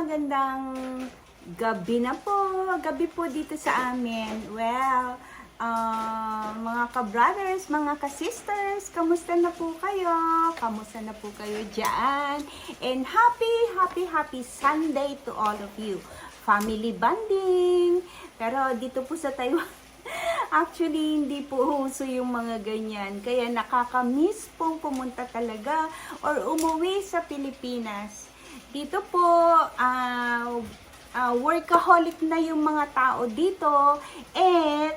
magandang gabi na po. Gabi po dito sa amin. Well, mga ka-brothers, mga ka-sisters, kamusta na po kayo? Kamusta na po kayo dyan? And happy Sunday to all of you. Family bonding. Pero dito po sa Taiwan, actually, hindi po uso yung mga ganyan. Kaya nakaka-miss pong pumunta talaga or umuwi sa Pilipinas. Dito po, workaholic na yung mga tao dito. And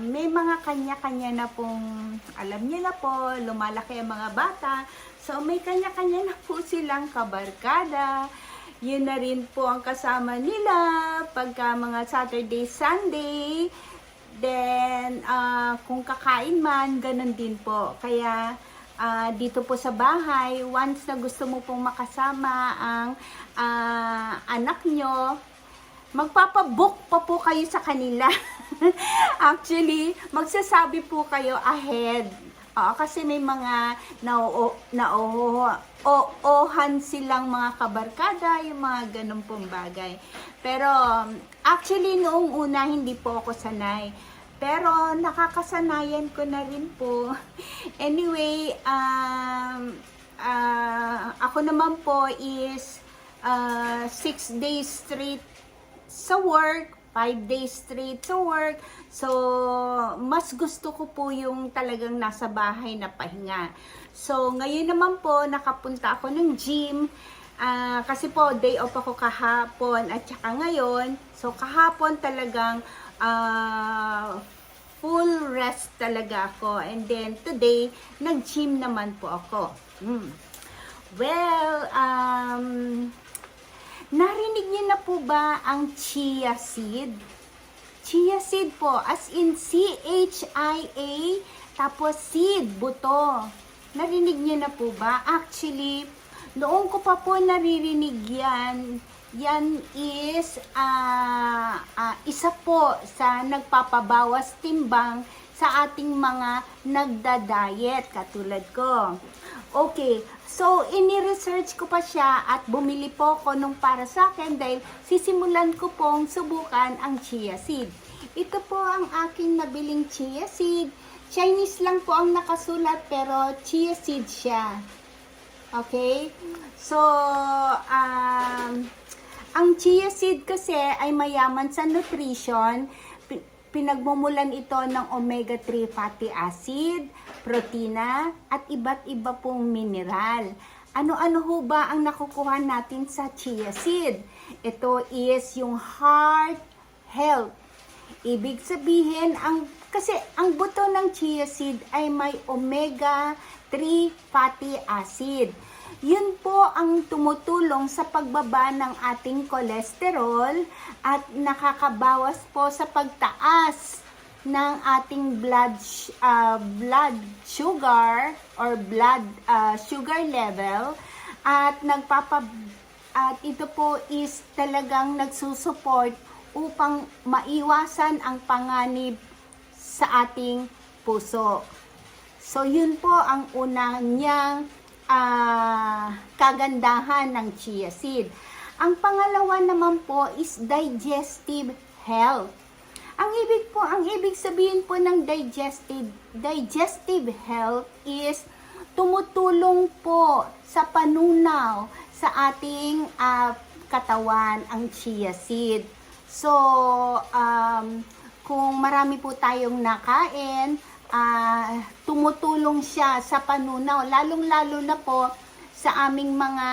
may mga kanya-kanya na pong, alam niyo na po, lumalaki ang mga bata. So, may kanya-kanya na po silang kabarkada. Yun na rin po ang kasama nila pagka mga Saturday, Sunday. Then, kung kakain man, ganun din po. Kaya, dito po sa bahay, once na gusto mo pong makasama ang anak nyo, magpapabook pa po kayo sa kanila. Actually, magsasabi po kayo ahead. Kasi may mga nauohan silang mga kabarkada, yung mga ganun pong bagay. Pero, actually, noong una, hindi po ako sanay. Pero, nakakasanayan ko na rin po. Anyway, ako naman po is 6 days straight sa work, 5 days straight sa work. So, mas gusto ko po yung talagang nasa bahay na pahinga. So, ngayon naman po, nakapunta ako ng gym. Kasi po, day off ako kahapon at saka ngayon. So, kahapon talagang full rest talaga ako. And then, today, nag-gym naman po ako. Well, narinig niyo na po ba ang chia seed? Chia seed po, as in C-H-I-A, tapos seed, buto. Narinig niyo na po ba? Actually, noong ko pa po naririnig yan is isa po sa nagpapabawas timbang sa ating mga nagda-diet katulad ko. Okay, so ini-research ko pa siya at bumili po ko nung para sa akin dahil sisimulan ko pong subukan ang chia seed. Ito po ang aking nabiling chia seed. Chinese lang po ang nakasulat pero chia seed siya. Okay? So, ang chia seed kasi ay mayaman sa nutrition. Pinagmumulan ito ng omega-3 fatty acid, protina, at iba't iba pong mineral. Ano-ano ho ba ang nakukuha natin sa chia seed? Ito is yung heart health. Ibig sabihin, kasi ang buto ng chia seed ay may omega-3 fatty acid. Yun po ang tumutulong sa pagbaba ng ating cholesterol at nakakabawas po sa pagtaas ng ating blood sugar or blood sugar level at ito po is talagang nagsusupport upang maiwasan ang panganib sa ating puso. So yun po ang unang niyang kagandahan ng chia seed. Ang pangalawa naman po is digestive health. Ang ibig sabihin po ng digestive health is tumutulong po sa panunaw sa ating katawan ang chia seed. So, kung marami po tayong nakain, tumutulong siya sa panunaw, lalong-lalo na po sa aming mga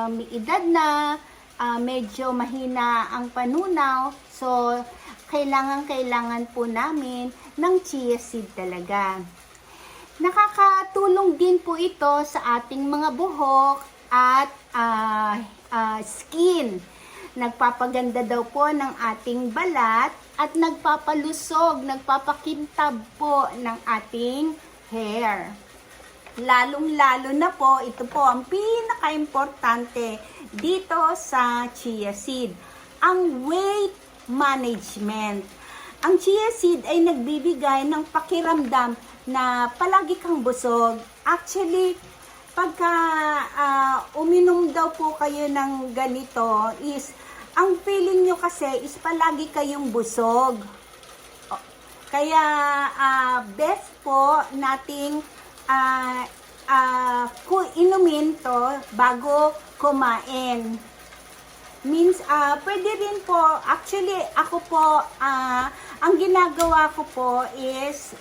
may edad na, medyo mahina ang panunaw. So, kailangan po namin ng chia seed talaga. Nakakatulong din po ito sa ating mga buhok at skin. Nagpapaganda daw po ng ating balat at nagpapakintab po ng ating hair. Lalong-lalo na po, ito po ang pinaka-importante dito sa chia seed, ang weight management. Ang chia seed ay nagbibigay ng pakiramdam na palagi kang busog. Actually, pagka uminom daw daw po kayo ng ganito is, ang feeling nyo kasi is palagi kayong busog. Kaya best po nating inumin to bago kumain. Means, pwede rin po, actually, ako po, ang ginagawa ko po is,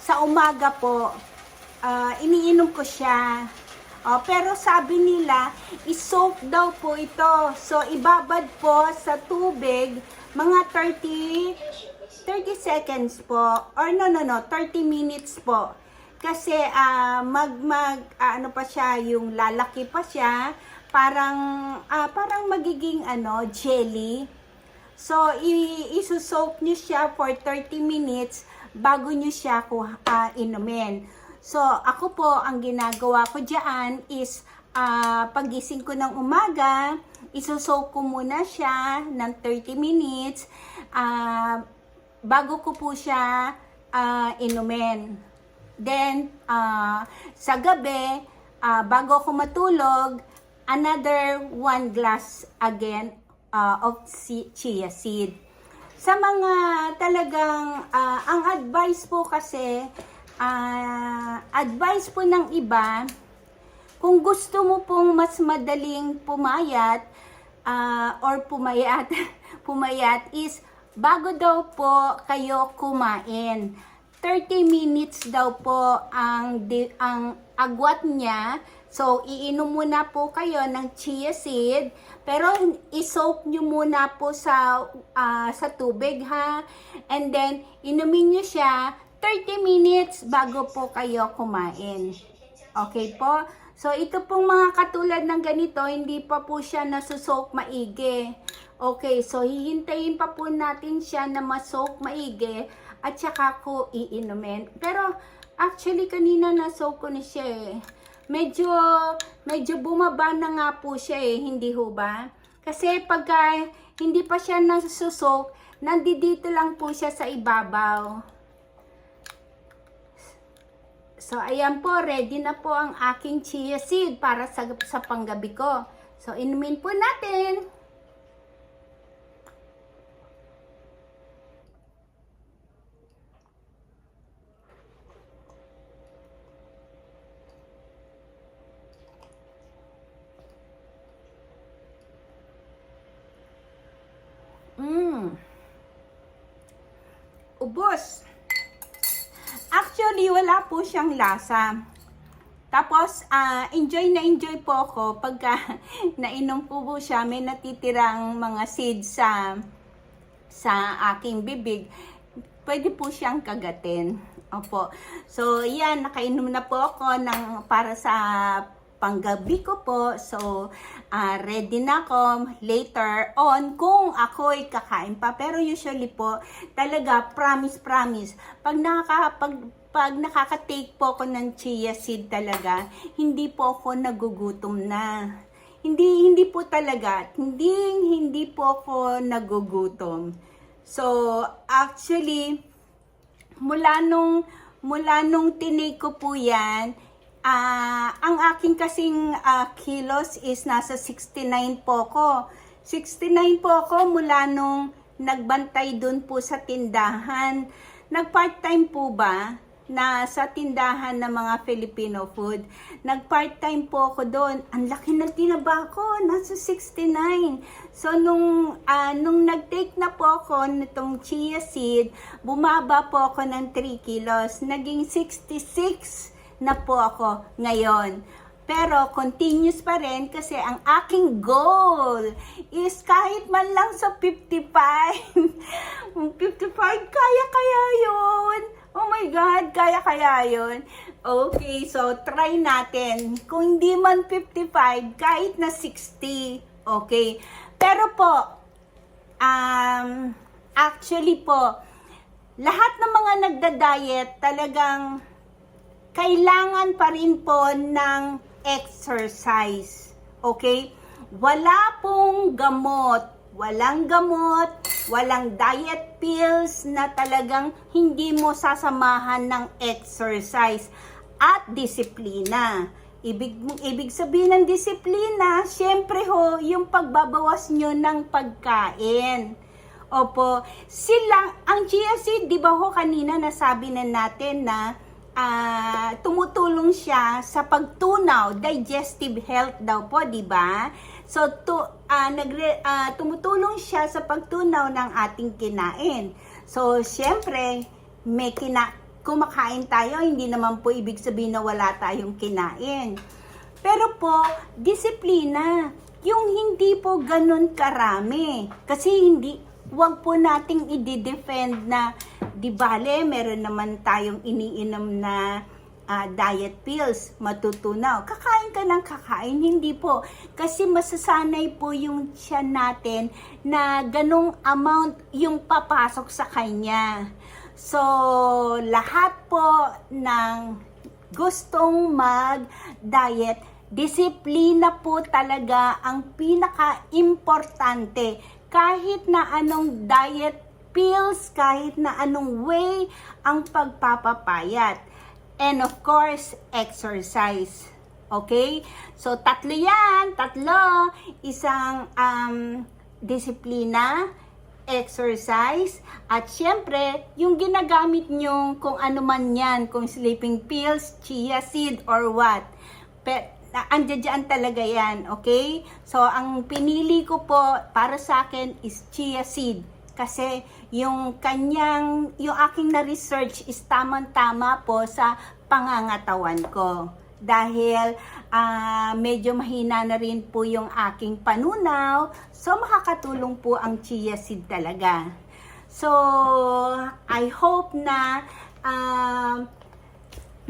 sa umaga po, iniinom ko siya. Pero sabi nila, i-soak daw po ito. So, ibabad po sa tubig, mga 30 seconds po, or 30 minutes po. Kasi, ano pa siya, yung lalaki pa siya, parang magiging jelly. So iso-soak niyo siya for 30 minutes bago niyo siya inumin. So ako po, ang ginagawa ko diyan is pagising ko ng umaga, iso-soak ko muna siya ng 30 minutes bago ko po siya inumin. Then sa gabi, bago ako matulog, another 1 glass again of chia seed. Sa mga talagang, ang advice po kasi, advice po ng iba, kung gusto mo pong mas madaling pumayat, or pumayat is, bago daw po kayo kumain. 30 minutes daw po ang agwat niya. So, iinom muna po kayo ng chia seed, pero i-soak nyo muna po sa tubig, ha? And then, inumin nyo siya 30 minutes bago po kayo kumain. Okay po? So, ito pong mga katulad ng ganito, hindi pa po siya nasusoak maigi. Okay, so hihintayin pa po natin siya na masoak maigi at saka ko iinumin. Pero, actually, kanina nasoak ko na siya eh. Medyo bumaba na nga po siya eh, hindi ho ba? Kasi pagka hindi pa siya nasusok, nandito lang po siya sa ibabaw. So, ayan po, ready na po ang aking chia seed para sa panggabi ko. So, inumin po natin. Ubos. Actually, wala po siyang lasa. Tapos, enjoy po ako pagka nainom po siya. May natitirang mga seeds sa aking bibig. Pwede po siyang kagatin. Opo. So, yan. Nakainom na po ako para sa panggabi ko po. So, ready na ako later on kung ako'y kakain pa. Pero usually po, talaga, promise, pag nakaka-take po ako ng chia seed talaga, hindi po ako nagugutom na. Hindi po talaga. Hindi po ako nagugutom. So, actually, mula nung tinake ko po yan, ang aking kasing kilos is nasa 69 po ko. 69 po ako mula nung nagbantay dun po sa tindahan. Nag-part-time po ba na sa tindahan ng mga Filipino food? Nag-part-time po ako doon. Ang laki ng tinaba ko, nasa 69. So, nung nag-take na po ako nitong chia seed, bumaba po ako ng 3 kilos. Naging 66 na po ako ngayon. Pero continuous pa rin kasi ang aking goal is kahit man lang sa 55. 55, kaya yun. Oh my God, kaya yun. Okay, so try natin. Kung hindi man 55, kahit na 60. Okay. Pero po, actually po, lahat ng mga nagda-diet talagang kailangan pa rin po ng exercise. Okay? Wala pong gamot. Walang gamot, walang diet pills na talagang hindi mo sasamahan ng exercise at disiplina. Ibig sabihin ng disiplina, syempre ho, yung pagbabawas nyo ng pagkain. Opo, ang chia seed, di ba ho kanina nasabi na natin na tumutulong siya sa pagtunaw, digestive health daw po, di ba? So, tumutulong siya sa pagtunaw ng ating kinain. So, syempre, kumakain tayo, hindi naman po ibig sabihin na wala tayong kinain. Pero po, disiplina. Yung hindi po ganun karami. Kasi wag po nating i-defend na, di bale, meron naman tayong iniinom na diet pills, matutunaw. Kakain ka ng kakain, hindi po. Kasi masasanay po yung tiyan natin na ganong amount yung papasok sa kanya. So, lahat po ng gustong mag-diet, disiplina po talaga ang pinaka-importante. Kahit na anong diet pills, kahit na anong way ang pagpapapayat. And of course, exercise. Okay? So, tatlo. Isang disiplina, exercise, at syempre, yung ginagamit nyo kung ano man yan, kung sleeping pills, chia seed, or what. Andiyan talaga yan, okay? So, ang pinili ko po para sa akin is chia seed. Kasi yung aking na-research is tamang-tama po sa pangangatawan ko. Dahil medyo mahina na rin po yung aking panunaw, so makakatulong po ang chia seed talaga. So, I hope na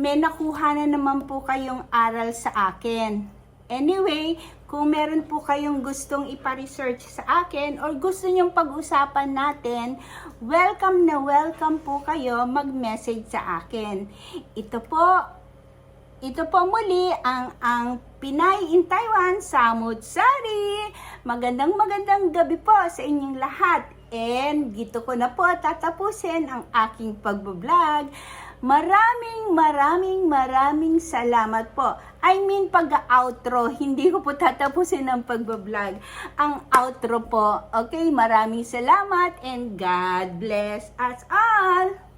may nakuha na naman po kayong aral sa akin. Anyway, kung meron po kayong gustong ipa-research sa akin or gusto nyong pag-usapan natin, welcome na welcome po kayo mag-message sa akin. Ito po muli ang Pinay in Taiwan, Samutsari. Magandang gabi po sa inyong lahat. And dito ko na po tatapusin ang aking pagbablog. Maraming salamat po. I mean, pag-outro, hindi ko po tatapusin ang pagbablog. Ang outro po. Okay, maraming salamat and God bless us all.